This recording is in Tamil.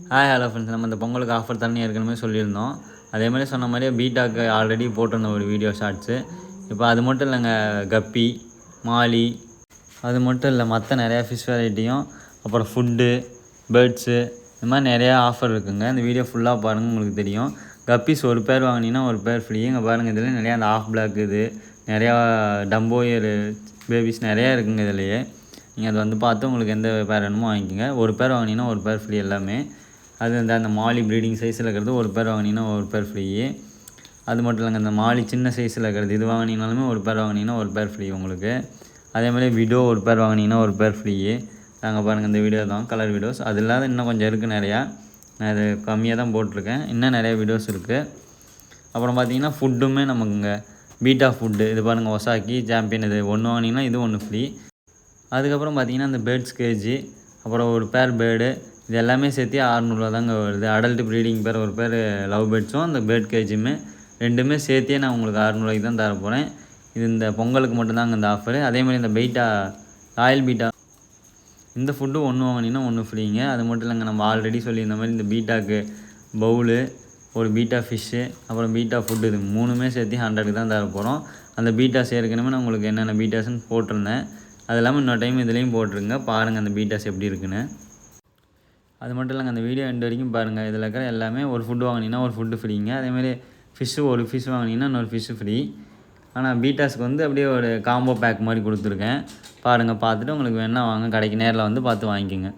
ஹாய் ஹலோ ஃப்ரெண்ட்ஸ், நம்ம இந்த பொங்கலுக்கு ஆஃபர் தரணும் ஏற்கனவே சொல்லியிருந்தோம். அதே மாதிரி சொன்ன மாதிரியே பீட்டாக்கு ஆல்ரெடி போட்டிருந்தோம் ஒரு வீடியோ ஷார்ட்ஸு. இப்போ அது மட்டும் இல்லைங்க, கப்பி, மாலி, அது மட்டும் இல்லை மற்ற நிறையா ஃபிஷ் வெரைட்டியும், அப்புறம் ஃபுட்டு, பேர்ட்ஸு, இந்த மாதிரி நிறையா ஆஃபர் இருக்குதுங்க. இந்த வீடியோ ஃபுல்லாக பாருங்கள், உங்களுக்கு தெரியும். கப்பீஸ் ஒரு பேர் வாங்கினீங்கன்னா ஒரு பேர் ஃப்ரீ. இங்கே பாருங்கள், இதில் நிறையா அந்த ஆஃப் பிளாக் இது நிறையா டம்போயர் பேபிஸ் நிறையா இருக்குங்க இதுலேயே. நீங்கள் அதை வந்து பார்த்து உங்களுக்கு எந்த பேர் வேணுமோ வாங்கிக்கோங்க. ஒரு பேர் வாங்கினீங்கன்னா ஒரு பேர் ஃப்ரீ எல்லாமே. அது அந்த மாலி ப்ரீடிங் சைஸில் இருக்கிறது ஒரு பேர் வாங்கினீங்கன்னா ஒரு பேர் ஃப்ரீ. அது மட்டும் இல்லைங்க, இந்த மாலி சின்ன சைஸில் இருக்கிறது இது வாங்கினீங்கனாலுமே ஒரு பேர் வாங்கினீங்கன்னா ஒரு பேர் ஃப்ரீ உங்களுக்கு. அதேமாதிரி விடோ ஒரு பேர் வாங்கினீங்கன்னா ஒரு பேர் ஃப்ரீ. நாங்கள் பாருங்கள், இந்த வீடியோ தான் கலர் வீடியோஸ். அது இல்லாத இன்னும் கொஞ்சம் இருக்குது நிறையா. நான் இது கம்மியாக தான் போட்டிருக்கேன், இன்னும் நிறையா வீடியோஸ் இருக்குது. அப்புறம் பார்த்தீங்கன்னா ஃபுட்டுமே நமக்குங்க பீட்டா ஃபுட்டு இது பாருங்கள், ஒசாக்கி சாம்பியன் இது ஒன்று வாங்கினீங்கன்னா இது ஒன்று ஃப்ரீ. அதுக்கப்புறம் பார்த்தீங்கன்னா இந்த பேர்ட்ஸ் கேஜி, அப்புறம் ஒரு பேர் பேர்டு, இது எல்லாமே சேர்த்து 600 தாங்க வருது. அடல்ட் ப்ரீடிங் பேர் ஒரு பேர் லவ் பேர்ட்ஸும் அந்த பேர்ட் கேஜியுமே ரெண்டுமே சேர்த்தே நான் உங்களுக்கு 600 தான் தர போகிறேன். இது இந்த பொங்கலுக்கு மட்டும்தாங்க இந்த ஆஃபரு. அதேமாதிரி இந்த பீட்டா ராயல் பீட்டா இந்த ஃபுட்டு ஒன்று வாங்கினீங்கன்னா ஒன்று ஃப்ரீங்க. அது மட்டும் இல்லைங்க, நம்ம ஆல்ரெடி சொல்லியிருந்த மாதிரி இந்த பீட்டாக்கு பவுலு, ஒரு பீட்டா ஃபிஷ்ஷு, அப்புறம் பீட்டா ஃபுட்டு, இது மூணுமே சேர்த்து 100 தான் தர போகிறோம். அந்த பீட்டாஸ் ஏற்கனவே நான் உங்களுக்கு என்னென்ன பீட்டாஸ்ன்னு போட்டிருந்தேன். அது இல்லாமல் இன்னொரு டைம் இதுலேயும் போட்டிருங்க, பாருங்கள் அந்த பீட்டாஸ் எப்படி இருக்குன்னு. அது மட்டும் இல்லைங்க, அந்த வீடியோ எண்டு வரைக்கும் பாருங்கள். இதில் இருக்கிற எல்லாமே ஒரு ஃபுட்டு வாங்கினீங்கன்னா ஒரு ஃபுட்டு ஃப்ரீங்க. அதேமாதிரி ஃபிஷ்ஷு ஒரு ஃபிஷ் வாங்கினீங்கன்னா இன்னொரு ஃபிஷ்ஷு ஃப்ரீ. ஆனால் பீட்டாஸ்க்கு வந்து அப்படியே ஒரு காம்போ பேக் மாதிரி கொடுத்துருக்கேன். பாருங்கள், பார்த்துட்டு உங்களுக்கு வேணால் வாங்க, கடைக்கு நேரில் வந்து பார்த்து வாங்கிக்கோங்க.